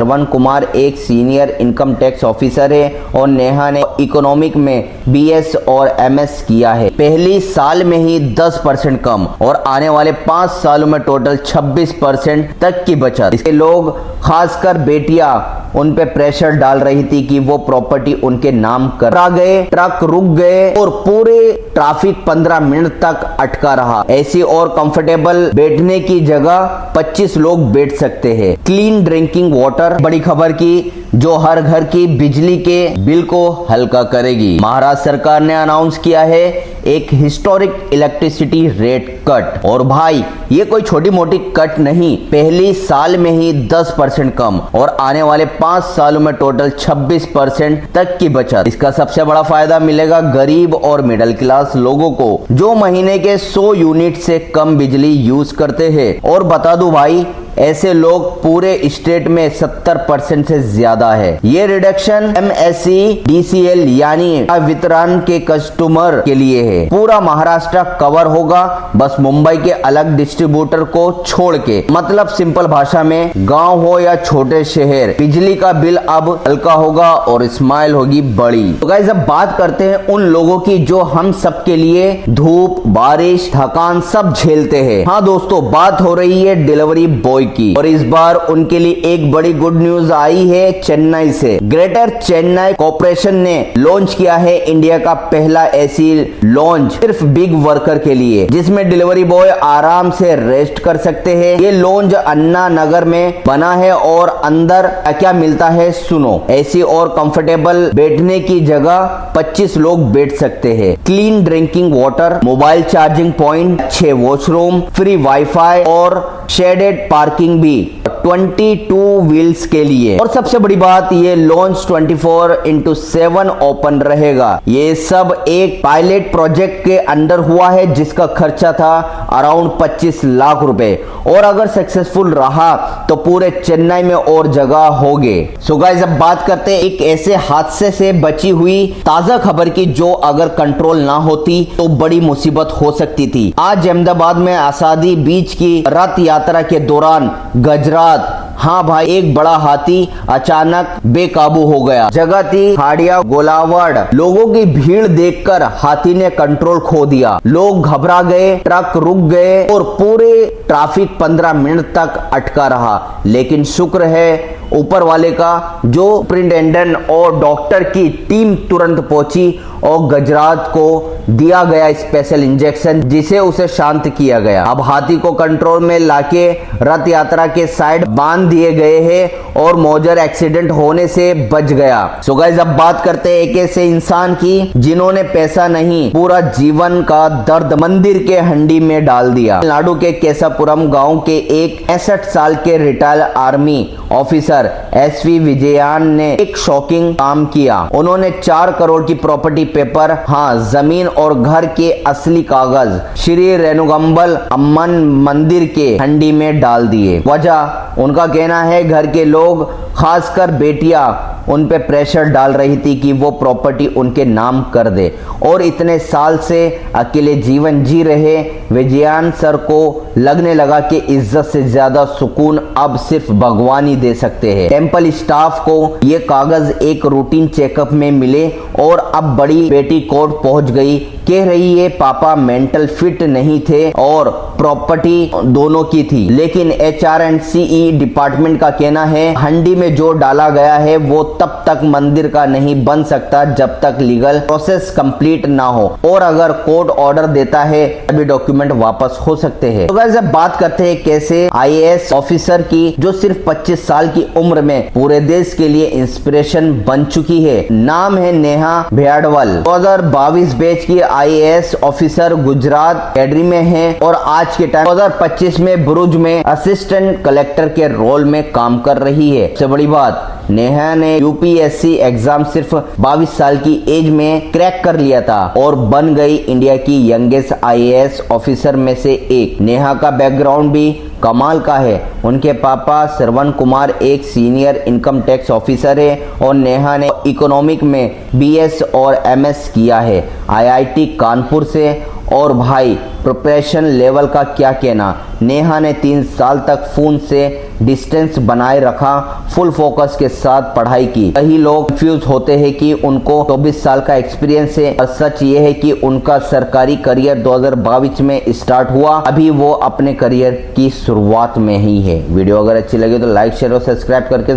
श्रवण कुमार एक senior income tax officer है और नेहा ने इकोनॉमिक में बीएस और एमएस किया है। पहली साल में ही 10% कम और आने वाले 5 सालों में टोटल 26% तक की बचत। इसके लोग खासकर बेटियां उन पे प्रेशर डाल रही थी कि वो प्रॉपर्टी उनके नाम करा गए, ट्रक रुक गए और पूरे ट्रैफिक 15 मिनट तक अटका रहा। ऐसी और कंफर्टेबल बैठने की जगह 25 लोग बैठ सकते हैं। क्लीन ड्रिंकिंग वाटर, बड़ी खबर की, जो हर घर की बिजली के बिल को हल्का करेगी। महाराष्ट्र सरकार ने अनाउंस किया है एक हिस्टोरिक इलेक्ट्रिसिटी रेट कट। और भाई ये कोई छोटी मोटी कट नहीं, पहली साल में ही 10% कम और आने वाले 5 सालों में टोटल 26% तक की बचत। इसका सबसे बड़ा फायदा मिलेगा गरीब और मिडिल क्लास लोगों को जो महीने के 100 यूनिट से कम बिजली यूज करते हैं। और बता दूं भाई, ऐसे लोग पूरे स्टेट में 70% से ज्यादा है। ये रिडक्शन एमएससी डीसीएल यानी वितरण के कस्टमर के लिए है। पूरा महाराष्ट्र कवर होगा, बस मुंबई के अलग डिस्ट्रीब्यूटर को छोड़ के। मतलब सिंपल भाषा में, गांव हो या छोटे शहर, बिजली का बिल अब हल्का होगा और स्माइल होगी बड़ी। तो गाइस अब बात करते हैं उन लोगों की जो हम सब के लिए धूप, बारिश, थकान सब झेलते हैं। हाँ दोस्तों, बात हो रही है डिलीवरी बॉय की। और इस बार उनके लिए एक बड़ी गुड न्यूज आई है चेन्नई से। ग्रेटर चेन्नई कॉर्पोरेशन ने लॉन्च किया है इंडिया का पहला एसी लॉन्च सिर्फ बिग वर्कर के लिए, जिसमें डिलीवरी बॉय आराम से रेस्ट कर सकते हैं। ये लॉन्च अन्ना नगर में बना है और अंदर क्या मिलता है सुनो। एसी और कंफर्टेबल बैठने की जगह 25 लोग बैठ सकते हैं। Clean drinking water, mobile charging point, 6 washroom, free wifi और शेडेड पार्किंग भी 22 व्हील्स के लिए। और सबसे बड़ी बात, ये लॉन्च 24/7 ओपन रहेगा। ये सब एक पायलट प्रोजेक्ट के अंडर हुआ है जिसका खर्चा था अराउंड 25 लाख रुपए। और अगर सक्सेसफुल रहा तो पूरे चेन्नई में और जगह होंगे। सो गाइस अब बात करते हैं एक ऐसे हादसे से बची हुई ताजा खबर की जो अगर कंट्रोल ना होती तो बड़ी मुसीबत हो सकती थी। आज अहमदाबाद में आजादी बीच की रथ यात्रा के दौरान गजरात, हाँ भाई, एक बड़ा हाथी अचानक बेकाबू हो गया। जगह थी हाड़िया गोलावड़। लोगों की भीड़ देखकर हाथी ने कंट्रोल खो दिया। लोग घबरा गए, ट्रक रुक गए और पूरे ट्रैफिक 15 मिनट तक अटका रहा। लेकिन शुक्र है ऊपर वाले का, जो सुपरिटेंडेंट और डॉक्टर की टीम तुरंत पहुंची और गजरात को दिया गया स्पेशल इंजेक्शन जिसे उसे शांत किया गया। अब हाथी को कंट्रोल में लाके रथ यात्रा के साइड बांध दिए गए हैं और मेजर एक्सीडेंट होने से बच गया। सो गाइस अब बात करते हैं एक ऐसे इंसान की जिन्होंने पैसा नहीं, पूरा जीवन का दर्द मंदिर के हंडी में डाल दिया। तमिलनाडु के केसापुरम गांव के एक 65 साल के retired army officer S V Vijayan ने एक शॉकिंग काम किया। उन्होंने 4 करोड़ की प्रॉपर्टी पेपर, हाँ जमीन और घर के असली कागज श्री रेणुगंबल अम्मन मंदिर के हंडी में डाल दिए। वजह, उनका कहना है घर के लोग खासकर बेटियां उन पे प्रेशर डाल रही थी कि वो प्रॉपर्टी उनके नाम कर दे। और इतने साल से अकेले जीवन जी रहे विजयन सर को लगने लगा कि इज्जत से ज्यादा सुकून अब सिर्फ भगवान ही दे सकते हैं। टेंपल स्टाफ को ये कागज एक रूटीन चेकअप में मिले और अब बड़ी बेटी कोर्ट पहुंच गई। कह रही है पापा मेंटल फिट नहीं थे और प्रॉपर्टी दोनों की थी। लेकिन HR&CE डिपार्टमेंट का कहना है हंडी में जो डाला गया है वो तब तक मंदिर का नहीं बन सकता जब तक लीगल प्रोसेस कंप्लीट ना हो, और अगर कोर्ट ऑर्डर देता है तभी डॉक्यूमेंट वापस हो सकते हैं। तो गाइस अब बात करते हैं कैसे IAS ऑफिसर की जो सिर्फ 25 साल की उम्र में पूरे देश के लिए इंस्पिरेशन बन चुकी है। नाम है नेहा भ्याडवल। 2022 बैच की IAS ऑफिसर गुजरात कैडरी में है और आज के टाइम 2025 में भरूच में असिस्टेंट कलेक्टर के रोल में काम कर रही है। सबसे बड़ी बात, नेहा ने UPSC एग्जाम सिर्फ 22 साल की एज में क्रैक कर लिया था और बन गई इंडिया की यंगेस्ट IAS ऑफिसर में से एक। नेहा का बैकग्राउंड भी कमाल का है। उनके पापा श्रवण कुमार एक सीनियर इनकम टैक्स ऑफिसर है और नेहा ने इकोनॉमिक में BS और MS किया है IIT कानपुर से और भाई प्रिपरेशन लेवल का क्या कहना। नेहा ने 3 साल तक फोन से डिस्टेंस बनाए रखा, फुल फोकस के साथ पढ़ाई की। कई लोग कंफ्यूज होते हैं कि उनको 24 साल का एक्सपीरियंस है, और सच ये है कि उनका सरकारी करियर 2022 में स्टार्ट हुआ। अभी वो अपने करियर की शुरुआत में ही है। वीडियो अगर अच्छी लगी तो लाइक शेयर और सब्सक्राइब करके